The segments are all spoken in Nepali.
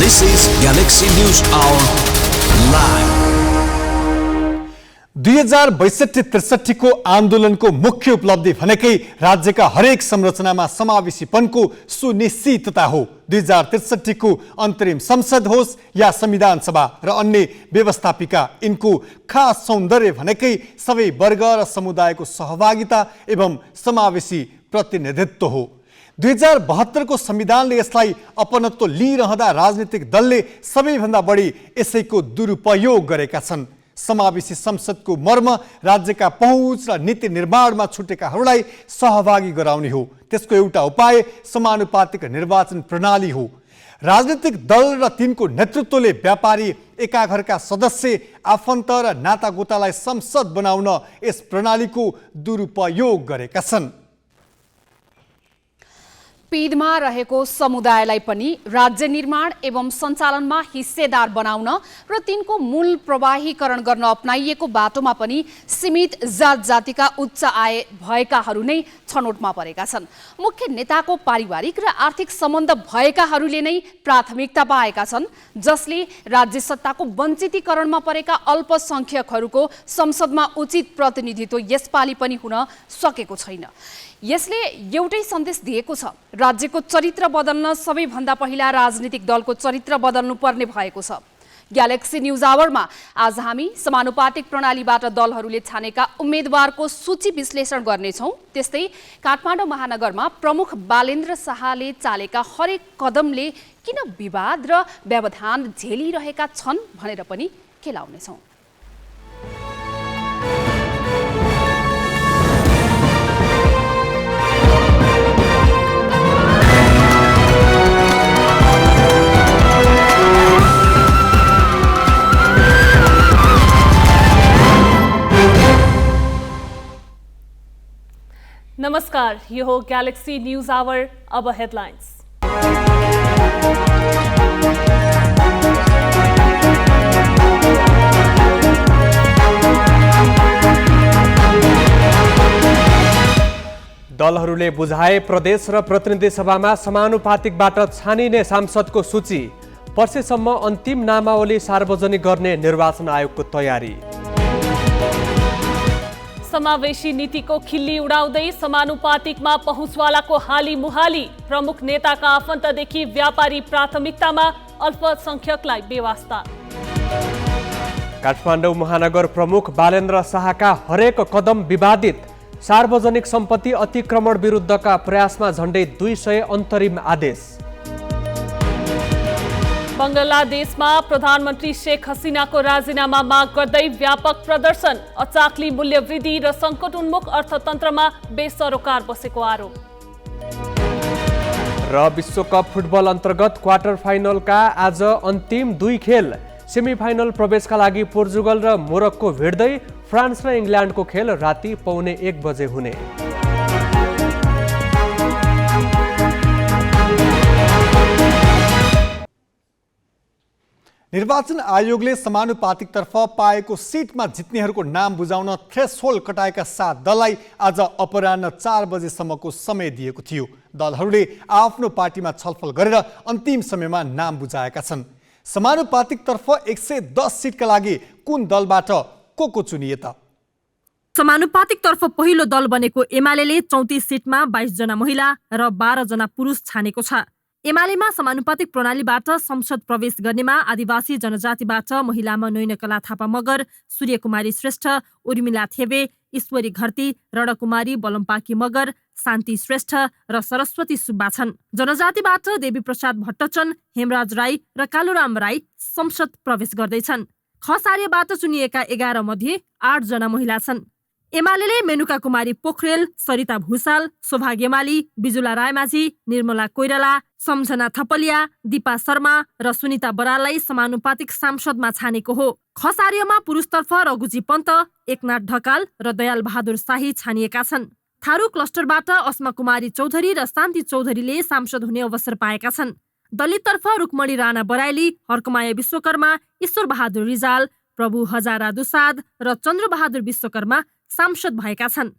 This is Galaxy News Hour Live. 2062-63 को आन्दोलनको मुख्य उपलब्धि भनेकै राज्यका हरेक संरचनामा समावेशीपनको सुनिश्चितता हो। 2063 को अन्तरिम संसद होस् या संविधान सभा र अन्य व्यवस्थापिका, यिनको खास सौन्दर्य भनेकै सबै वर्ग र समुदायको सहभागिता एवं समावेशी प्रतिनिधित्व हो। 2072 को संविधानले यसलाई अपनत्व लिइरहँदा राजनीतिक दलले सबैभन्दा बढी यसैको दुरुपयोग गरेका छन्। समावेशी संसदको मर्म राज्यका पहुँच र नीति निर्माणमा छुटेकाहरूलाई सहभागी गराउने हो। त्यसको एउटा उपाय समानुपातिक निर्वाचन प्रणाली हो। राजनीतिक दल र तिनको नेतृत्वले व्यापारी एकाघरका सदस्य, आफन्त र नातागोतालाई संसद बनाउन यस प्रणालीको दुरुपयोग गरेका छन्। पीडमा रहेको समुदायलाई पनि राज्य निर्माण एवं सञ्चालनमा हिस्सेदार बनाउन र तिनको मूल प्रवाहीकरण गर्न अपनाइएको बाटोमा पनि सीमित जात जातिका उच्च आय भएकाहरू नै छनौटमा परेका छन्। मुख्य नेताको पारिवारिक र आर्थिक सम्बन्ध भएकाहरूले नै प्राथमिकता पाएका छन्, जसले राज्य सत्ताको वञ्चितीकरणमा परेका अल्पसंख्यकहरूको संसदमा उचित प्रतिनिधित्व यसपालि पनि हुन सकेको छैन। यसले एउटै सन्देश दिएको छ, राज्यको चरित्र बदल्न सबैभन्दा पहिला राजनीतिक दलको चरित्र बदल्नु पर्ने भएको छ। ग्यालेक्सी न्यूज आवरमा आज हामी समानुपातिक प्रणालीबाट दलहरूले छानेका उम्मेदवारको सूची विश्लेषण गर्नेछौँ। त्यस्तै काठमाडौँ महानगरमा प्रमुख बालेन्द्र शाहले चालेका हरेक कदमले किन विवाद र व्यवधान झेलिरहेका छन् भनेर पनि केलाउनेछौँ। नमस्कार, यो हो गैलेक्सी न्यूज आवर। अब हेडलाइंस। दलहरूले बुझाए प्रदेश र प्रतिनिधि सभामा समानुपातिकबाट छानिने सांसदको सूची। वर्षसम्म अन्तिम नामावली सार्वजनिक गर्ने निर्वाचन आयोगको तयारी। समावेशी नीतिको खिल्ली उडाउँदै समानुपातिकमा पहुँचवालाको हाली मुहाली। प्रमुख नेताका आफन्तदेखि व्यापारी प्राथमिकतामा अल्पसंख्यकलाई बेवास्ता। काठमाडौँ महानगर प्रमुख बालेन्द्र शाहका हरेक कदम विवादित। सार्वजनिक सम्पत्ति अतिक्रमण विरुद्धका प्रयासमा झण्डै 200 अन्तरिम आदेश। बंगलादेशमा प्रधानमन्त्री शेख हसिनाको राजीनामा माग गर्दै व्यापक प्रदर्शन। अचाक्ली मूल्य वृद्धि र सङ्कटोन्मुख अर्थतन्त्रमा बेसरोकार बसेको आरोप। र विश्वकप फुटबल अन्तर्गत क्वार्टर फाइनलका आज अन्तिम 2 खेल। सेमिफाइनल प्रवेशका लागि पोर्चुगल र मोरक्को भिड्दै। फ्रान्स र इङ्ल्यान्डको खेल राति 1:15 बजे हुने। निर्वाचन आयोगले समानुपातिकतर्फ पाएको सिटमा जित्नेहरूको नाम बुझाउन थ्रेसहोल्ड कटाएका 7 दललाई आज अपराह्न 4 बजेसम्मको समय दिएको थियो। दलहरूले आफ्नो पार्टीमा छलफल गरेर अन्तिम समयमा नाम बुझाएका छन्। समानुपातिकतर्फ 110 सिटका लागि कुन दलबाट को चुनिए त? समानुपातिकतर्फ पहिलो दल बनेको एमाले 34 सिटमा 22 जना महिला र 12 जना पुरुष छानेको छ। एमालेमा समानुपातिक प्रणालीबाट संसद प्रवेश गर्नेमा आदिवासी जनजातिबाट महिलामा नैनकला थापा मगर, सूर्यकुमारी श्रेष्ठ, उर्मिला थेबे, ईश्वरी घरती, रणकुमारी बलम्पाकी मगर, शान्ति श्रेष्ठ र सरस्वती सुब्बा छन्। जनजातिबाट देवी प्रसाद भट्टचन, हेमराज राई र कालुराम राई संसद प्रवेश गर्दैछन्। खसार्यबाट चुनिएका 11 मध्ये 8 जना महिला छन्। एमाले मेनुका कुमारी पोखरेल, सरिता भूषाल, सौभाग्य माली, बिजुला रायमाझी, निर्मला कोइराला, सम्झना थपलिया, दीपा शर्मा र सुनिता बराललाई समानुपातिक सांसदमा छानेको हो। खसार्यमा पुरुषतर्फ रघुजी पन्त, एकनाथ ढकाल र दयाल बहादुर शाही छानिएका छन्। थारू क्लस्टरबाट अस्मा कुमारी चौधरी र शान्ति चौधरीले सांसद हुने अवसर पाएका छन्। दलिततर्फ रुक्मणी राणा बराइली, हर्कमाया विश्वकर्मा, ईश्वर बहादुर रिजाल, प्रभु हजारा दुसाद र चन्द्रबहादुर विश्वकर्मा सांसद भएका छन्।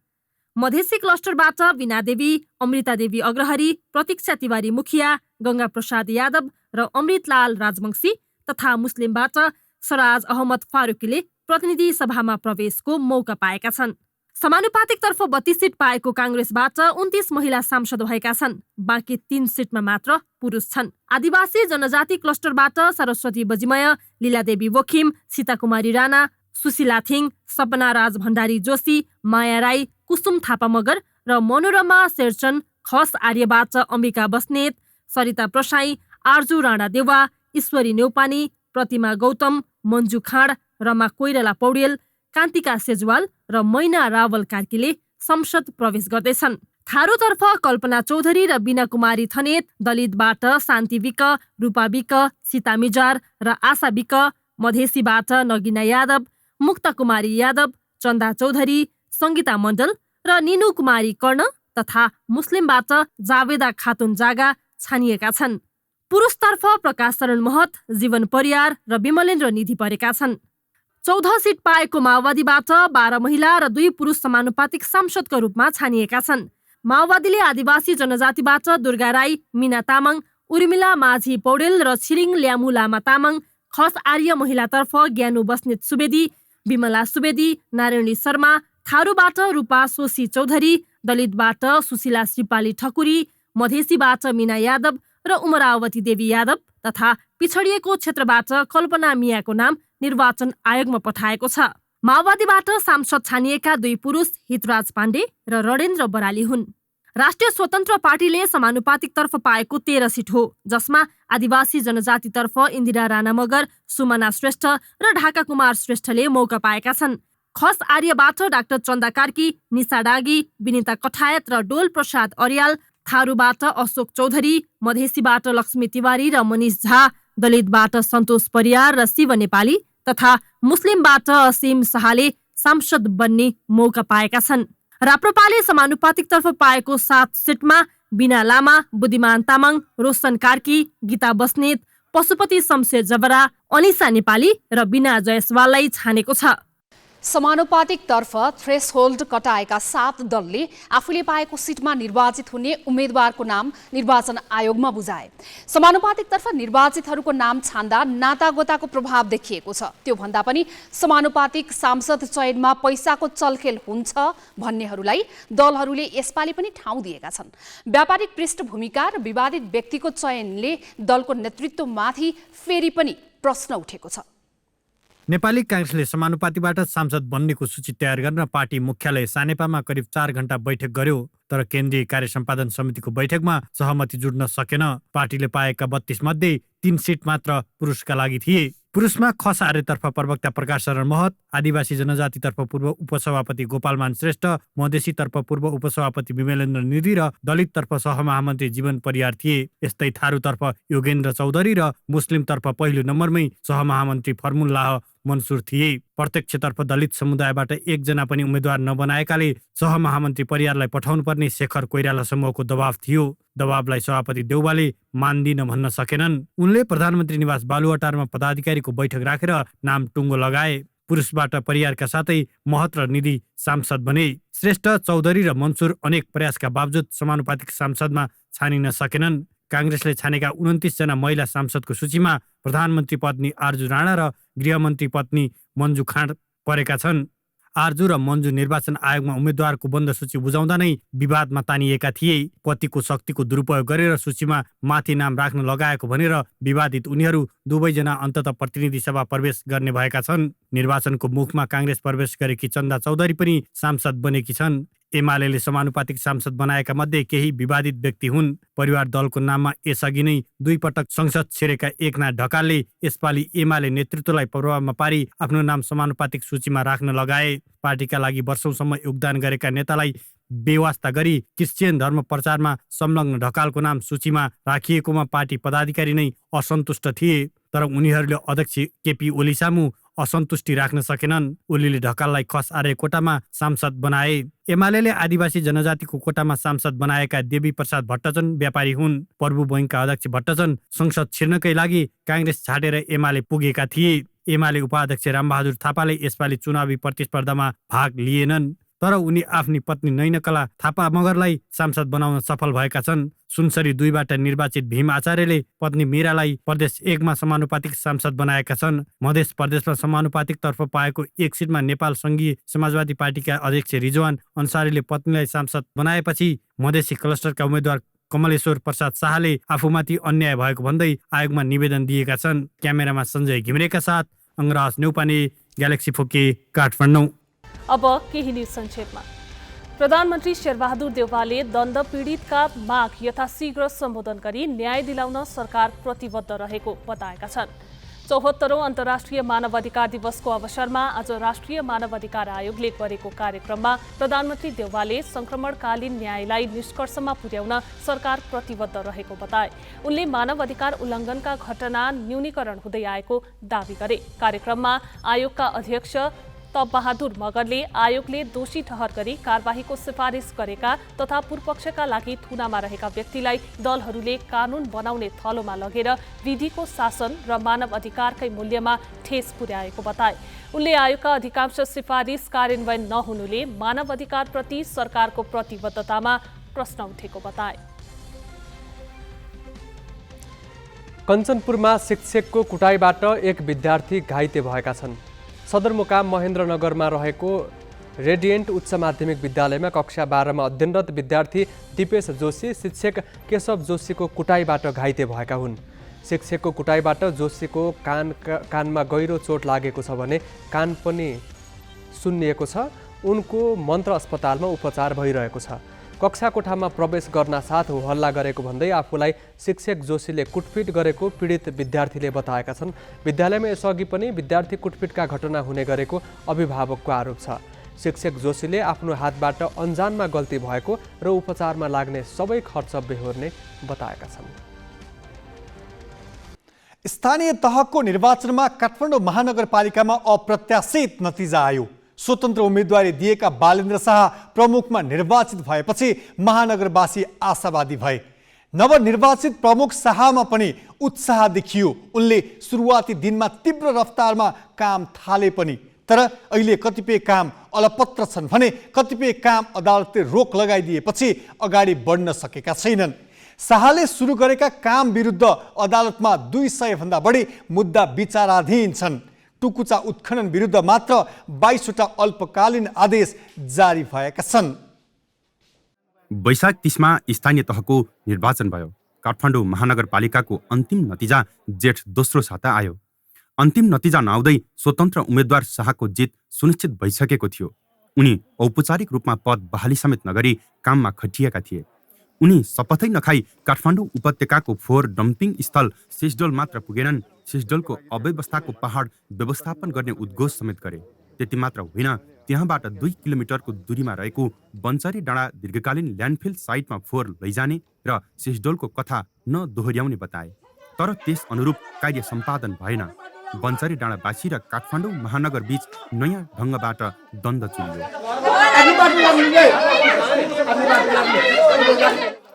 मधेसी क्लस्टरबाट वीणा देवी, अमृता देवी अग्रहरी, प्रतीक्षा तिवारी मुखिया, गंगा प्रसाद यादव र अमृतलाल राजवंशी तथा मुस्लिमबाट सराज अहमद फारूकीले प्रतिनिधि सभामा प्रवेशको मौका पाएका छन्। समानुपातिकतर्फ 32 सिट पाएको काङ्ग्रेसबाट 29 महिला सांसद भएका छन्। बाँकी 3 सिटमा मात्र पुरुष छन्। आदिवासी जनजाति क्लस्टरबाट सरस्वती बजिमय, लीलादेवी वखिम, सीताकुमारी राणा, सुशीला थिङ, सपना राज भण्डारी जोशी, माया राई, कुसुम थापा मगर र मनोरमा शेरचन, खस आर्यबाट अम्बिका बस्नेत, सरिता प्रसाई, आर्जु राणा देवा, ईश्वरी नेउपानी, प्रतिमा गौतम, मन्जु खाँड, रमा कोइराला पौडेल, कान्तिका सेजवाल र मैना रावल कार्कीले संसद प्रवेश गर्दैछन्। थारूतर्फ कल्पना चौधरी र बीना कुमारी थनेत, दलितबाट शान्ति विक, रूपा विक, सीता मिजार र आशा विक, मधेसीबाट नगिना यादव, मुक्ता कुमारी यादव, चन्दा चौधरी, सङ्गीता मण्डल र निनु कुमारी कर्ण तथा मुस्लिमबाट जावेदा खातुन जागा छानिएका छन्। पुरुषतर्फ प्रकाश शरण महत, जीवन परियार र विमलेन्द्र निधि परेका छन्। 14 सिट पाएको माओवादीबाट 12 महिला र 2 पुरुष समानुपातिक सांसदको रूपमा छानिएका छन्। माओवादीले आदिवासी जनजातिबाट दुर्गा राई, मीना तामाङ, उर्मिला माझी पौडेल र छिरिङ ल्यामु लामा तामाङ, खस आर्य महिलातर्फ ज्ञानु बस्नेत सुवेदी, विमला सुवेदी, नारायणी शर्मा, थारूबाट रूपा सोशी चौधरी, दलितबाट सुशीला श्रीपाली ठकुरी, मधेसीबाट मीना यादव र उमरावती देवी यादव तथा पिछडिएको क्षेत्रबाट कल्पना मियाको नाम निर्वाचन आयोगमा पठाएको छ। माओवादीबाट सांसद छानिएका 2 पुरुष हितराज पाण्डे र रणेन्द्र बराली हुन्। राष्ट्रिय स्वतन्त्र पार्टीले समानुपातिकतर्फ पाएको 13 सिट हो, जसमा आदिवासी जनजातितर्फ इन्दिरा राणा मगर, सुमना श्रेष्ठ र ढाका कुमार श्रेष्ठले मौका पाएका छन्। खस आर्यबाट डाक्टर चन्दा कार्की, निशा डागी, विनिता कठायत र डोल प्रसाद अर्याल, थारूबाट अशोक चौधरी, मधेसीबाट लक्ष्मी तिवारी र मनिष झा, दलितबाट सन्तोष परियार र शिव नेपाली तथा मुस्लिमबाट असीम शाहले सांसद बन्ने मौका पाएका छन्। राप्रपाले समानुपातिकतर्फ पाएको 7 सिटमा बिना लामा, बुद्धिमान तामाङ, रोशन कार्की, गीता बस्नेत, पशुपति शमशेर जबरा, अनिसा नेपाली र बिना जयसवाललाई छानेको छ। समानुपातिक तर्फ थ्रेसहोल्ड कटाएका 7 दलले आफूले पाएको सिटमा निर्वाचित हुने उम्मेदवारको नाम निर्वाचन आयोगमा बुझाए। समानुपातिक तर्फ निर्वाचितहरूको नाम छान्दा नातागोताको प्रभाव देखिएको छ। त्यो भन्दा पनि समानुपातिक सांसद चयनमा पैसाको चलखेल हुन्छ भन्नेहरूलाई दलहरूले यसपालि पनि ठाउँ दिएका छन्। व्यापारिक पृष्ठभूमिका र विवादित व्यक्तिको चयनले दलको नेतृत्वमाथि फेरि पनि प्रश्न उठेको छ। नेपाली कांग्रेसले समानुपातिबाट सांसद बन्नेको सूची तयार गर्न पार्टी मुख्यालय सानेपामा करिब 4 घण्टा बैठक गर्यो, तर केन्द्रीय कार्य सम्पादन समितिको बैठकमा सहमति जुट्न सकेन। पार्टीले पाएका 32 मध्ये 3 सिट मात्र पुरुषका लागि थिए। पुरुषमा खस आर्यतर्फ प्रवक्ता प्रकाश शरण महत, आदिवासी जनजातितर्फ पूर्व उपसभापति गोपालमान श्रेष्ठ, मधेसीतर्फ पूर्व उपसभापति विमलेन्द्र निधि र दलिततर्फ सहमहामन्त्री जीवन परियार थिए। यस्तै थारूतर्फ योगेन्द्र चौधरी र मुस्लिमतर्फ पहिलो नम्बरमै सहमहामन्त्री फर्मुल्लाह मन्सुर थिए। प्रत्यक्षतर्फ दलित समुदायबाट 1 जना पनि उम्मेद्वार नबनाएकाले सहमहामन्त्री परियारलाई पठाउनु पर्ने शेखर कोइराला समूहको दबाव थियो। दबावलाई सभापति देउवाले मान्दिन भन्न सकेनन्। उनले प्रधानमन्त्री निवास बालुवाटारमा पदाधिकारीको बैठक राखेर नाम टुङ्गो लगाए। पुरुषबाट परियारका साथै महत र निधि सांसद बने। श्रेष्ठ, चौधरी र मन्सुर अनेक प्रयासका बावजुद समानुपातिक सांसदमा छानिन सकेनन्। कांग्रेसले छानेका 29 जना महिला सांसदको सूचीमा प्रधानमन्त्री पत्नी आर्जु राणा र गृहमन्त्री पत्नी मन्जु खाँड परेका छन्। आर्जु र मन्जु निर्वाचन आयोगमा उम्मेद्वारको बन्द सूची बुझाउँदा नै विवादमा तानिएका थिए। पतिको शक्तिको दुरुपयोग गरेर सूचीमा माथि नाम राख्न लगाएको भनेर विवादित उनीहरू दुवैजना अन्ततः प्रतिनिधि सभा प्रवेश गर्ने भएका छन्। निर्वाचनको मुखमा कांग्रेस प्रवेश गरेकी चन्दा चौधरी पनि सांसद बनेकी छन्। एमाले समानुपातिक सांसद बनाएका मध्ये केही विवादित व्यक्ति हुन्। परिवार दलको नाममा यसअघि नै 2 पटक संसद छिरेका एकनाथ ढकालले यसपालि एमाले नेतृत्वलाई प्रभावमा पारी आफ्नो नाम समानुपातिक सूचीमा राख्न लगाए। पार्टीका लागि वर्षौंसम्म योगदान गरेका नेतालाई बेवास्ता गरी क्रिश्चियन धर्म प्रचारमा संलग्न ढकालको नाम सूचीमा राखिएकोमा पार्टी पदाधिकारी नै असन्तुष्ट थिए। तर उनीहरूले अध्यक्ष केपी ओली सामु असन्तुष्टि राख्न सकेनन्। ओलीले ढकाललाई खस आर्य कोटामा सांसद बनाए। एमाले आदिवासी जनजातिको कोटामा सांसद बनाएका देवी प्रसाद भट्टचन व्यापारी हुन्। प्रभु बैंकका अध्यक्ष भट्टचन संसद छिर्नकै लागि कांग्रेस छाडेर एमाले पुगेका थिए। एमाले उपाध्यक्ष रामबहादुर थापाले यसपालि चुनावी प्रतिस्पर्धामा भाग लिएनन्। तर उनी आफ्नी पत्नी नैनकला थापा मगरलाई सांसद बनाउन सफल भएका छन्। सुनसरी 2बाट निर्वाचित भीम आचार्यले पत्नी मीरालाई प्रदेश 1मा समानुपातिक सांसद बनाएका छन्। मध्य प्रदेशमा समानुपातिक तर्फ पाएको 1 सिटमा नेपाल संघीय समाजवादी पार्टीका अध्यक्ष रिजवान अन्सारीले पत्नीलाई सांसद बनाएपछि मधेसी क्लस्टरका उम्मेद्वार कमलेश्वर प्रसाद शाहले आफूमाथि अन्याय भएको भन्दै आयोगमा निवेदन दिएका छन्। क्यामेरामा सञ्जय घिमिरेका साथ अंगराज न्यौपाने, ग्यालेक्सी फोके, काठमाडौँ। अब केही न्युज संक्षेपमा। प्रधानमन्त्री शेरबहादुर देउवाले दण्ड पीडितका माग यथाशीघ्र सम्बोधन गरी न्याय दिलाउन सरकार प्रतिबद्ध रहेको बताएका छन्। 74औं अन्तर्राष्ट्रिय मानवाधिकार दिवसको अवसरमा आज राष्ट्रिय मानवाधिकार आयोगले गरेको कार्यक्रममा प्रधानमन्त्री देउवाले संक्रमणकालीन न्यायलाई निष्कर्षमा पुर्याउन सरकार प्रतिबद्ध रहेको बताए। उनले मानवाधिकार उल्लङ्घनका घटना न्यूनीकरण हुँदै आएको दावी गरे। कार्यक्रममा आयोगका अध्यक्ष तपबहादुर मगरले आयोगले दोषी ठहर गरी कारबाहीको सिफारिस गरेका तथा पूर्वपक्षका लागि थुनामा रहेका व्यक्तिलाई दलहरूले कानून बनाउने थलोमा लगेर विधिको शासन र मानव अधिकारकै मूल्यमा ठेस पुर्याएको बताए। उनले आयोगका अधिकांश सिफारिस कार्यान्वयन नहुनुले मानव अधिकारप्रति सरकारको प्रतिबद्धतामा प्रश्न उठेको बताए। कञ्चनपुरमा शिक्षकको कुटाईबाट एक विद्यार्थी घाइते भएका छन्। सदरमुकाम महेन्द्रनगरमा रहेको रेडियन्ट उच्च माध्यमिक विद्यालयमा कक्षा 12मा अध्ययनरत विद्यार्थी दिपेश जोशी शिक्षक केशव जोशीको कुटाईबाट घाइते भएका हुन्। शिक्षकको कुटाईबाट जोशीको कानमा गहिरो चोट लागेको छ भने कान पनि सुन्निएको छ। उनको मन्त्र अस्पतालमा उपचार भइरहेको छ। कक्षा कोठामा प्रवेश गर्न साथ हल्ला गरेको भन्दै आफूलाई शिक्षक जोशीले कुटपिट गरेको पीडित विद्यार्थीले बताएका छन्। विद्यालयमा यसअघि पनि विद्यार्थी कुटपिटका घटना हुने गरेको अभिभावकको आरोप छ। शिक्षक जोशीले आफ्नो हातबाट अन्जानमा गल्ती भएको र उपचारमा लाग्ने सबै खर्च बेहोर्ने बताएका छन्। स्थानीय तहको निर्वाचनमा काठमाडौँ महानगरपालिकामा अप्रत्याशित नतिजा आयो। स्वतन्त्र उम्मेदवारी दिएका बालेन्द्र शाह प्रमुखमा निर्वाचित भएपछि महानगरवासी आशावादी भए। नवनिर्वाचित प्रमुख शाहमा पनि उत्साह देखियो। उनले सुरुवाती दिनमा तीव्र रफ्तारमा काम थाले पनि, तर अहिले कतिपय काम अलपत्र छन् भने कतिपय काम अदालतले रोक लगाइदिएपछि अगाडि बढ्न सकेका छैनन्। शाहले सुरु गरेका काम विरुद्ध अदालतमा 200 भन्दा बढी मुद्दा विचाराधीन छन्। टुकुचा उत्खनन विरुद्ध मात्र 22वटा अल्पकालीन आदेश जारी भएका छन्। वैशाख 30मा स्थानीय तहको निर्वाचन भयो। काठमाडौँ महानगरपालिकाको अन्तिम नतिजा जेठ दोस्रो साता आयो। अन्तिम नतिजा नआउँदै स्वतन्त्र उम्मेद्वार शाहको जित सुनिश्चित भइसकेको थियो। उनी औपचारिक रूपमा पद बहाली समेत नगरी काममा खटिएका थिए। उनी शपथै नखाई काठमाडौँ उपत्यकाको फोहोर डम्पिङ स्थल सिस्डोल मात्र पुगेनन्, सिस्डोलको अव्यवस्थाको पहाड व्यवस्थापन गर्ने उद्घोष समेत गरे। त्यति मात्र होइन, त्यहाँबाट 2 किलोमिटरको दूरीमा रहेको बन्चरी डाँडा दीर्घकालीन ल्यान्डफिल साइटमा फोहोर लैजाने र सिस्डोलको कथा नदोहोर्याउने बताए। तर त्यस अनुरूप कार्य सम्पादन भएन। बन्चरी डाँडावासी र काठमाडौँ महानगर बीच नयाँ ढङ्गबाट द्वन्द्व चुल्यो।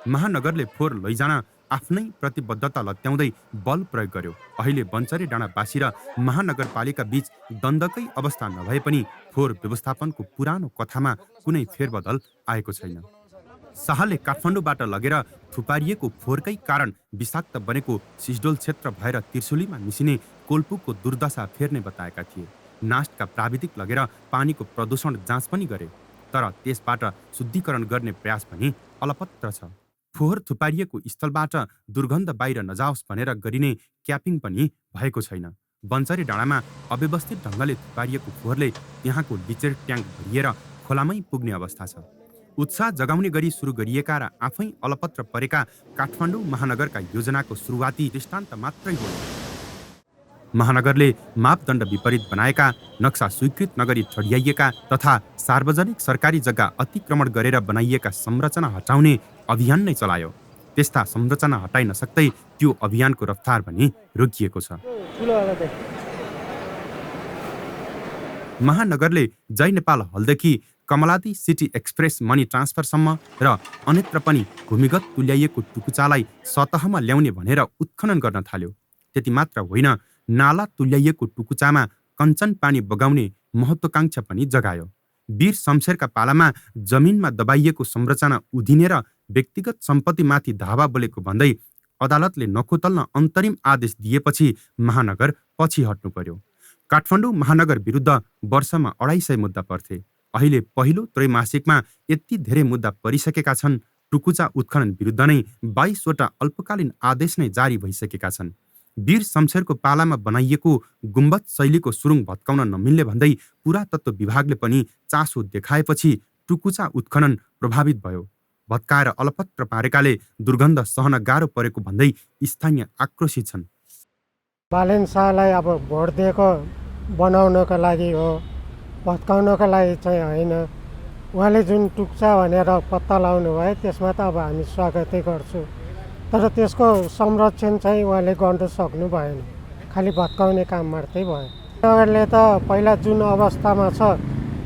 महानगरले फोहोर लैजान आफ्नै प्रतिबद्धता लत्याउँदै बल प्रयोग गर्यो। अहिले बन्चरी डाँडावासी र महानगरपालिका बीच द्वन्द्वकै अवस्था नभए पनि फोहोर व्यवस्थापनको पुरानो कथामा कुनै फेरबदल आएको छैन। शाहले काठमाडौँबाट लगेर थुपारिएको फोहोरकै कारण विषाक्त बनेको सिस्डोल क्षेत्र भएर त्रिशुलीमा मिसिने कोल्पुको दुर्दशा फेर्ने बताएका थिए। नास्टका प्राविधिक लगेर पानीको प्रदूषण जाँच पनि गरे, तर त्यसबाट शुद्धिकरण गर्ने प्रयास पनि अलपत्र छ। फोहोर थुपारिएको स्थलबाट दुर्गन्ध बाहिर नजाओस् भनेर गरिने क्यापिङ पनि भएको छैन। बन्चरी डाँडामा अव्यवस्थित ढङ्गले थुपारिएको फोहोरले त्यहाँको लिचेर ट्याङ्क भरिएर खोलामै पुग्ने अवस्था छ। उत्साह जगाउने गरी सुरु गरिएका र आफै अलपत्र परेका काठमाडौँ महानगरका योजनाको सुरुवाती दृष्टान्त मात्रै हो। महानगरले मापदण्ड विपरीत बनाएका, नक्सा स्वीकृत नगरी ठड्याइएका तथा सार्वजनिक सरकारी जग्गा अतिक्रमण गरेर बनाइएका संरचना हटाउने अभियान नै चलायो। त्यस्ता संरचना हटाइ नसक्दै त्यो अभियानको रफ्तार पनि रोकिएको छ। महानगरले जय नेपाल हलदेखि कमलादी सिटी एक्सप्रेस मनी ट्रान्सफरसम्म र अन्यत्र पनि भूमिगत तुल्याइएको टुकुचालाई सतहमा ल्याउने भनेर उत्खनन गर्न थाल्यो। त्यति मात्र होइन, नाला तुल्याइएको टुकुचामा कञ्चन पानी बगाउने महत्त्वाकांक्षा पनि जगायो। वीर शमशेरका पालामा जमिनमा दबाइएको संरचना उधिनेर व्यक्तिगत सम्पत्तिमाथि धावा बोलेको भन्दै अदालतले नखोतल्न अन्तरिम आदेश दिएपछि महानगर पछि हट्नु पर्यो। काठमाडौँ महानगर विरुद्ध वर्षमा 250 मुद्दा पर्थे। अहिले पहिलो त्रैमासिकमा यति धेरै मुद्दा परिसकेका छन्। टुकुचा उत्खनन विरुद्ध नै 22 वटा अल्पकालीन आदेश नै जारी भइसकेका छन्। वीर शमशेरको पालामा बनाइएको गुम्बद शैलीको सुरुङ भत्काउन नमिल्ने भन्दै पुरातत्व विभागले पनि चासो देखाएपछि टुकुचा उत्खनन प्रभावित भयो। भत्काएर अलपत्र पारेकाले दुर्गन्ध सहन गाह्रो परेको भन्दै स्थानीय आक्रोशित छन्। बालेन शाहलाई अब भोट दिएको बनाउनको लागि हो, भत्काउनको लागि चाहिँ होइन। उहाँले जुन टुक्चा भनेर पत्ता लगाउनु भयो त्यसमा त अब हामी स्वागतै गर्छु, तर त्यसको संरक्षण चाहिँ उहाँले गर्न सक्नु भएन, खालि भत्काउने काम मात्रै भयो। नगरले त पहिला जुन अवस्थामा छ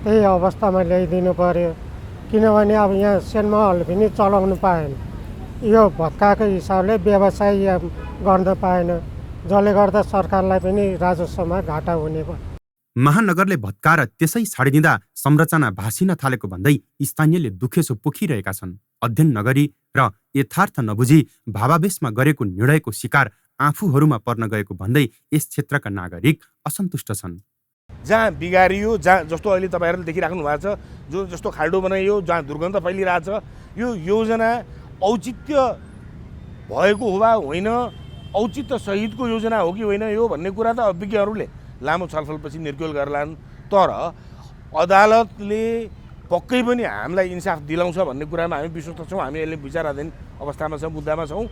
त्यही अवस्थामा ल्याइदिनु पर्यो, किनभने अब यहाँ सिनेमा हल पनि चलाउनु पाएन। यो भत्काएको हिसाबले व्यवसाय गर्न पाएन, जसले गर्दा सरकारलाई पनि राजस्वमा घाटा हुने भयो। महानगरले भत्काएर त्यसै छाडिदिँदा संरचना भासिन थालेको भन्दै स्थानीयले दुखेसो पोखिरहेका छन्। अध्ययन नगरी र यथार्थ नबुझी भावावेशमा गरेको निर्णयको शिकार आफूहरूमा पर्न गएको भन्दै यस क्षेत्रका नागरिक असन्तुष्ट छन्। जहाँ बिगारियो, जहाँ जस्तो अहिले तपाईँहरूले देखिराख्नु भएको छ, जस्तो खाल्डो बनाइयो, जहाँ दुर्गन्ध फैलिरहेछ, यो योजना औचित्य भएको हो वा होइन, औचित्य सहितको योजना हो कि होइन, यो भन्ने कुरा त विज्ञहरूले लामो छलफलपछि निर्क्युल गर्लान्। तर अदालतले पक्कै पनि हामीलाई इन्साफ दिलाउँछ भन्ने कुरामा हामी विश्वस्त छौँ। हामी अहिले विचाराधीन अवस्थामा छौँ, मुद्दामा छौँ।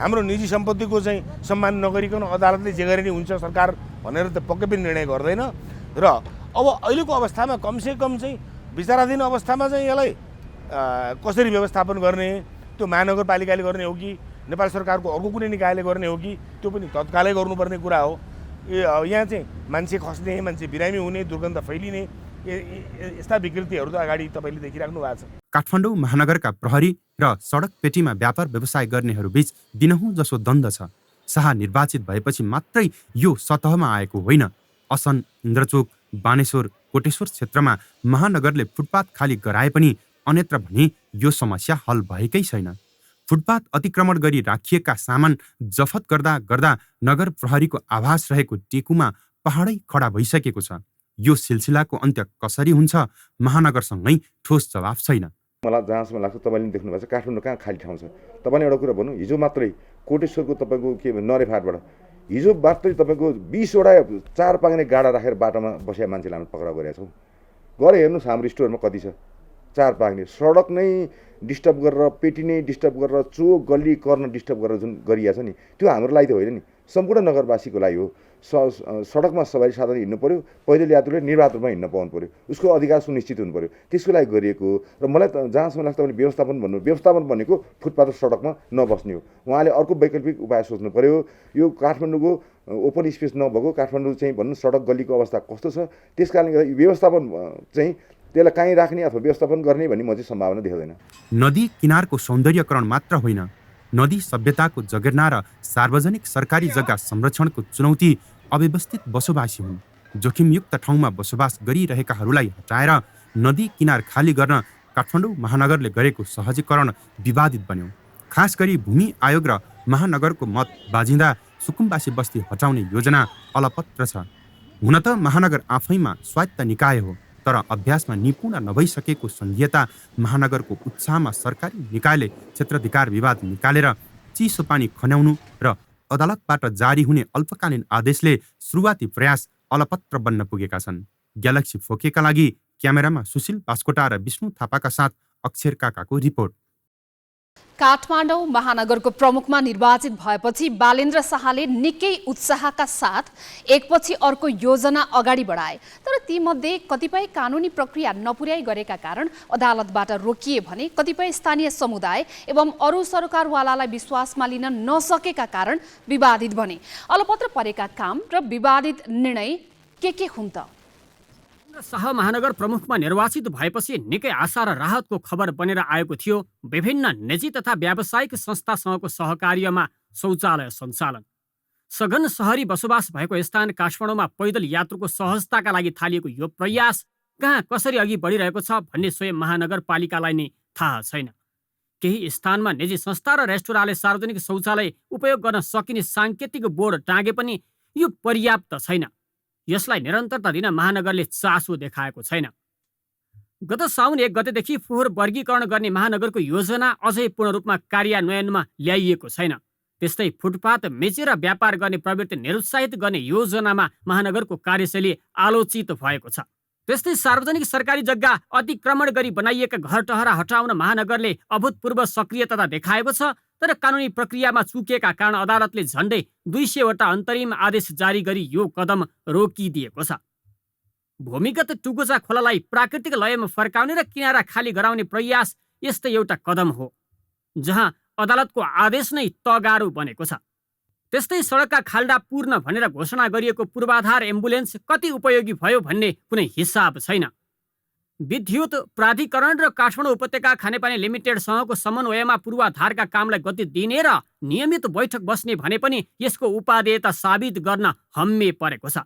हाम्रो निजी सम्पत्तिको चाहिँ सम्मान नगरिकन अदालतले जे गरे नि हुन्छ सरकार भनेर त पक्कै पनि निर्णय गर्दैन। र अब अहिलेको अवस्थामा कमसेकम चाहिँ विचाराधीन अवस्थामा चाहिँ यसलाई कसरी व्यवस्थापन गर्ने, त्यो महानगरपालिकाले गर्ने हो कि नेपाल सरकारको अर्को कुनै निकायले गर्ने हो कि त्यो पनि तत्कालै गर्नुपर्ने कुरा हो। यहाँ चाहिँ मान्छे खस्ने, मान्छे बिरामी हुने, दुर्गन्ध फैलिने यस्ता विकृतिहरू त अगाडि तपाईँले देखिराख्नु भएको छ। काठमाडौँ महानगरका प्रहरी र सडक पेटीमा व्यापार व्यवसाय गर्नेहरू बीच दिनहुँ जसो द्वन्द्व छ। शाह निर्वाचित भएपछि मात्रै यो सतहमा आएको होइन। असन, इन्द्रचोक, बानेश्वर, कोटेश्वर क्षेत्रमा महानगरले फुटपाथ खाली गराए पनि अन्यत्र भने यो समस्या हल भएकै छैन। फुटपाथ अतिक्रमण गरी राखिएका सामान जफत गर्दा गर्दा नगर प्रहरीको आभास रहेको टेकुमा पहाडै खडा भइसकेको छ। यो सिलसिलाको अन्त्य कसरी हुन्छ, महानगरसँगै ठोस जवाफ छैन। मलाई जहाँसम्म लाग्छ तपाईँले देख्नु भएको छ काठमाडौँ कहाँ खाली ठाउँ छ। तपाईँले एउटा कुरा भन्नु, हिजो मात्रै कोटेश्वरको तपाईँको के नरेफाटबाट हिजो मात्रै तपाईँको 20 वटा 4 पाङ्ने गाडा राखेर बाटोमा बसेका मान्छेलाई हामी पक्राउ गरेका छौँ। गएर हेर्नुहोस् हाम्रो स्टोरमा कति छ 4 पाङ्ने। सडक नै डिस्टर्ब गरेर, पेटी नै डिस्टर्ब गरेर, चोक गल्ली कर्नर डिस्टर्ब गरेर जुन गरिएको छ नि, त्यो हाम्रो लागि त होइन नि, सम्पूर्ण नगरवासीको लागि हो। सडकमा सवारी साधन हिँड्नु पर्यो, पैदल यात्रुले निर्वाध रूपमा हिँड्न पाउनु पर्यो, उसको अधिकार सुनिश्चित हुनु पर्यो, त्यसको लागि गरिएको हो। र मलाई जहाँसम्म लाग्छ भने व्यवस्थापन भनेको फुटपाथ र सडकमा नबस्ने हो। उहाँले अर्को वैकल्पिक उपाय सोच्नु पर्यो। यो काठमाडौँको ओपन स्पेस नभएको काठमाडौँ चाहिँ भन्नु सडक गल्लीको अवस्था कस्तो छ, त्यस कारणले गर्दा व्यवस्थापन चाहिँ त्यसलाई कहीँ राख्ने अथवा व्यवस्थापन गर्ने भन्ने म चाहिँ सम्भावना देख्दैन। नदी किनारको सौन्दर्यकरण मात्र होइन, नदी सभ्यताको जगेर्ना र सार्वजनिक सरकारी जग्गा संरक्षणको चुनौती अव्यवस्थित बसोबासी हुन्। जोखिमयुक्त ठाउँमा बसोबास गरिरहेकाहरूलाई हटाएर नदी किनार खाली गर्न काठमाडौँ महानगरले गरेको सहजीकरण विवादित बन्यो। खास गरी भूमि आयोग र महानगरको मत बाजिँदा सुकुम्बासी बस्ती हटाउने योजना अलपत्र छ। हुन त महानगर आफैमा स्वायत्त निकाय हो, तर अभ्यासमा निपुण नभइसकेको सङ्घीयता महानगरको उत्साहमा सरकारी निकायले क्षेत्राधिकार विवाद निकालेर चिसो पानी खन्याउनु र अदालतबाट जारी हुने अल्पकालीन आदेशले सुरुवाती प्रयास अलपत्र बन्न पुगेका छन्। ग्यालेक्सी 4K का लागि क्यामेरामा सुशील बास्कोटा र विष्णु थापाका साथ अक्षर काकाको रिपोर्ट। काठमाडौँ महानगरको प्रमुखमा निर्वाचित भएपछि बालेन्द्र शाहले निकै उत्साहका साथ एकपछि अर्को योजना अगाडि बढाए, तर तीमध्ये कतिपय कानुनी प्रक्रिया नपुर्याइ गरेका कारण अदालतबाट रोकिए भने कतिपय स्थानीय समुदाय एवं अरू सरकारवालालाई विश्वासमा लिन नसकेका कारण विवादित बने। अलपत्र परेका काम र विवादित निर्णय के हुन् त? शाह महानगर प्रमुखमा निर्वाचित भएपछि निकै आशा र राहतको खबर बनेर आएको थियो विभिन्न निजी तथा व्यावसायिक संस्थासँगको सहकार्यमा शौचालय सञ्चालन। सघन सहरी बसोबास भएको स्थान काठमाडौँमा पैदल यात्रुको सहजताका लागि थालिएको यो प्रयास कहाँ कसरी अघि बढिरहेको छ भन्ने स्वयं महानगरपालिकालाई नै थाहा छैन। केही स्थानमा निजी संस्था र रेस्टुराँले सार्वजनिक शौचालय उपयोग गर्न सकिने साङ्केतिक बोर्ड टाँगे पनि यो पर्याप्त छैन। यसलाई निरन्तरता दिन महानगरले चासो देखाएको छैन। गत साउन 1 गतेदेखि फोहोर वर्गीकरण गर्ने महानगरको योजना अझै पूर्ण रूपमा कार्यान्वयनमा ल्याइएको छैन। त्यस्तै फुटपाथ बेचेर व्यापार गर्ने प्रवृत्ति निरुत्साहित गर्ने योजनामा महानगरको कार्यशैली आलोचित भएको छ। त्यस्तै सार्वजनिक सरकारी जग्गा अतिक्रमण गरी बनाइएका घरटहरा हटाउन महानगरले अभूतपूर्व सक्रियता देखाएको छ। तर कानुनी प्रक्रियामा चुकेका कारण अदालतले झन्डै 200वटा अन्तरिम आदेश जारी गरी यो कदम रोकिदिएको छ। भूमिगत टुकुचा खोलालाई प्राकृतिक लयमा फर्काउने र किनारा खाली गराउने प्रयास यस्तै एउटा कदम हो, जहाँ अदालतको आदेश नै तगारो बनेको छ। त्यस्तै सडकका खाल्डा पूर्ण भनेर घोषणा गरिएको पूर्वाधार एम्बुलेन्स कति उपयोगी भयो भन्ने कुनै हिसाब छैन। विद्युत प्राधिकरण र काठमाडौँ उपत्यका खानेपानी लिमिटेडसँगको समन्वयमा पूर्वाधारका कामलाई गति दिने र नियमित बैठक बस्ने भने पनि यसको उपादेयता साबित गर्न हम्मे परेको छ।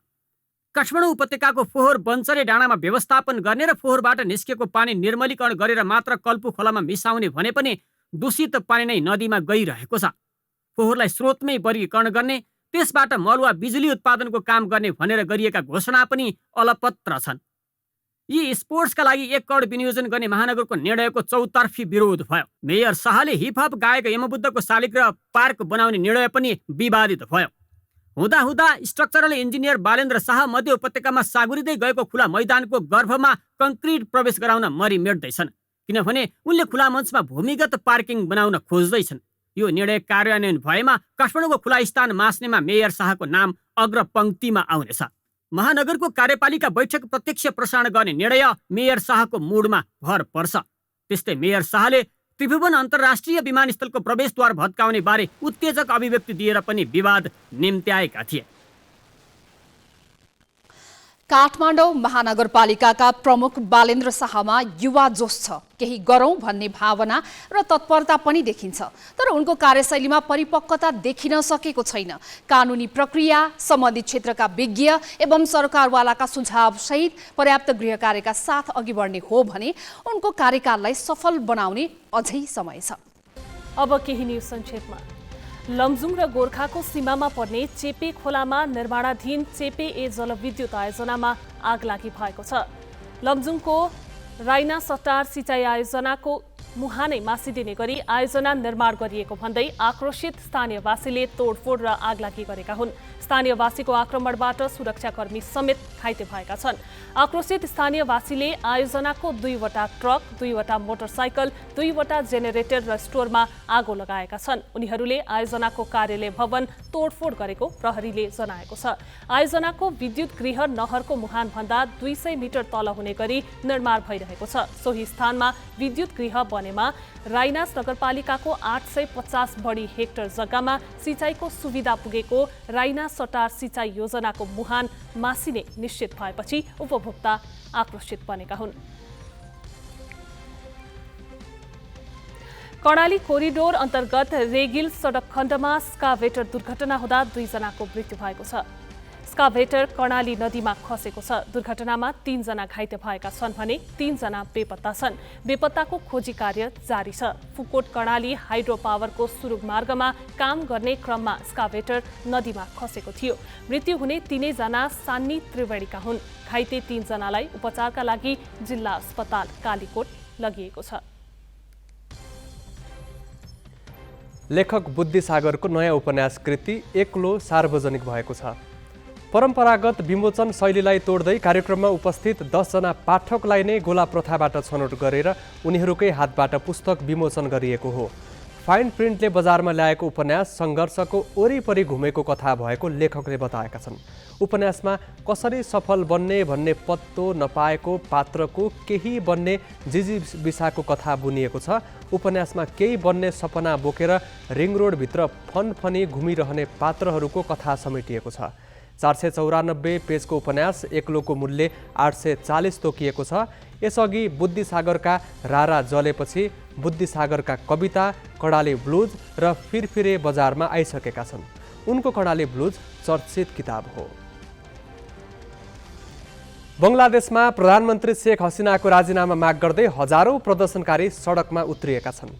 काठमाडौँ उपत्यकाको फोहोर बन्चरे डाँडामा व्यवस्थापन गर्ने र फोहोरबाट निस्केको पानी निर्मलीकरण गरेर मात्र कल्पु खोलामा मिसाउने भने पनि दूषित पानी नै नदीमा गइरहेको छ। फोहोरलाई स्रोतमै वर्गीकरण गर्ने, त्यसबाट मल वा बिजुली उत्पादनको काम गर्ने भनेर गरिएका घोषणा पनि अलपत्र छन्। यी स्पोर्ट्सका लागि 1 करोड विनियोजन गर्ने महानगरको निर्णयको चौतर्फी विरोध भयो। मेयर शाहले हिपहप गायक यमबुद्धको शालिग्राम पार्क बनाउने निर्णय पनि विवादित भयो। हुँदा स्ट्रक्चरल इन्जिनियर बालेन्द्र शाह मध्य उपत्यकामा सागुरिँदै गएको खुला मैदानको गर्भमा कङ्क्रिट प्रवेश गराउन मरिमेट्दैछन्, किनभने उनले खुला मञ्चमा भूमिगत पार्किङ बनाउन खोज्दैछन्। यो निर्णय कार्यान्वयन भएमा काठमाडौँको खुला स्थान मास्नेमा मेयर शाहको नाम अग्रपङ्क्तिमा आउनेछ। महानगरको कार्यपालिका बैठक प्रत्यक्ष प्रसारण गर्ने निर्णय मेयर शाहको मुडमा भर पर्छ। त्यस्तै मेयर शाहले त्रिभुवन अन्तर्राष्ट्रिय विमानस्थलको प्रवेशद्वार भत्काउने बारे उत्तेजक अभिव्यक्ति दिएर पनि विवाद निम्त्याएका थिए। काठमाडौँ महानगरपालिकाका प्रमुख बालेन्द्र शाहमा युवा जोश छ, केही गरौँ भन्ने भावना र तत्परता पनि देखिन्छ। तर उनको कार्यशैलीमा परिपक्वता देखिन सकेको छैन। कानुनी प्रक्रिया, सम्बन्धित क्षेत्रका विज्ञ एवं सरकारवालाका सुझावसहित पर्याप्त गृह कार्यका साथ अघि बढ्ने हो भने उनको कार्यकाललाई सफल बनाउने अझै समय छ। अब केही न्युज संक्षेपमा। लमजुङ र गोर्खाको सीमामा पर्ने चेपे खोलामा निर्माणाधीन चेपे ए जलविद्युत आयोजनामा आगलागी भएको छ। लमजुङको राइना सटार सिँचाइ आयोजनाको मुहानै मासिदिने गरी आयोजना निर्माण गरिएको भन्दै आक्रोशित स्थानीयवासीले तोडफोड र आगलागी गरेका हुन्। स्थानीयवासीको आक्रमणबाट सुरक्षाकर्मी समेत घाइते भएका छन्। आक्रोशित स्थानीयवासीले आयोजनाको 2वटा ट्रक, 2वटा मोटरसाइकल, 2वटा जेनेरेटर र स्टोरमा आगो लगाएका छन्। उनीहरूले आयोजनाको कार्यालय भवन तोडफोड गरेको प्रहरीले जनाएको छ। आयोजनाको विद्युत गृह नहरको मुहानभन्दा 200 मिटर तल हुने गरी निर्माण भइरहेको छ। सोही स्थानमा विद्युत गृह बनेमा राइनास नगरपालिकाको 850 बढी हेक्टर जग्गामा सिँचाइको सुविधा पुगेको राइना सटार सिँचाइ योजनाको मुहान मासिने निश्चित भएपछि उपभोक्ता आक्रोशित बनेका हुन्। कर्णाली कोरिडोर अन्तर्गत रेगिल सडक खण्डमा स्काभेटर दुर्घटना हुँदा 2 जनाको मृत्यु भएको छ। स्काभेटर कर्णाली नदीमा खसेको छ। दुर्घटनामा 3 जना घाइते भएका छन् भने 3 जना बेपत्ता छन्। बेपत्ताको खोजी कार्य जारी छ। फुकोट कर्णाली हाइड्रो पावरको सुरुङ मार्गमा काम गर्ने क्रममा स्काभेटर नदीमा खसेको थियो। मृत्यु हुने 3 जना सान्नी त्रिवेणीका हुन्। घाइते 3 जनालाई उपचारका लागि जिल्ला अस्पताल कालीकोट लगिएको छ। लेखक बुद्धिसागरको नयाँ उपन्यास कृति एक्लो सार्वजनिक भएको छ। परम्परागत विमोचन शैलीलाई तोड्दै कार्यक्रममा उपस्थित 10 जना पाठकलाई नै गोला प्रथाबाट छनौट गरेर उनीहरूकै हातबाट पुस्तक विमोचन गरिएको हो। फाइन प्रिन्टले बजारमा ल्याएको उपन्यास सङ्घर्षको वरिपरि घुमेको कथा भएको लेखकले बताएका छन्। उपन्यासमा कसरी सफल बन्ने भन्ने पत्तो नपाएको पात्रको केही बन्ने जिजीविसाको कथा बुनिएको छ। उपन्यासमा केही बन्ने सपना बोकेर रिङ रोडभित्र फनफनी घुमिरहने पात्रहरूको कथा समेटिएको छ। 494 पेजको उपन्यास एक्लोको मूल्य 840 तोकिएको छ। यसअघि बुद्धिसागरका रारा जलेपछि बुद्धिसागरका कविता कर्णाली ब्लुज र फिरफिरे बजारमा आइसकेका छन्। उनको कर्णाली ब्लुज चर्चित किताब हो। बङ्गलादेशमा प्रधानमन्त्री शेख हसिनाको राजीनामा माग गर्दै हजारौं प्रदर्शनकारी सडकमा उत्रिएका छन्।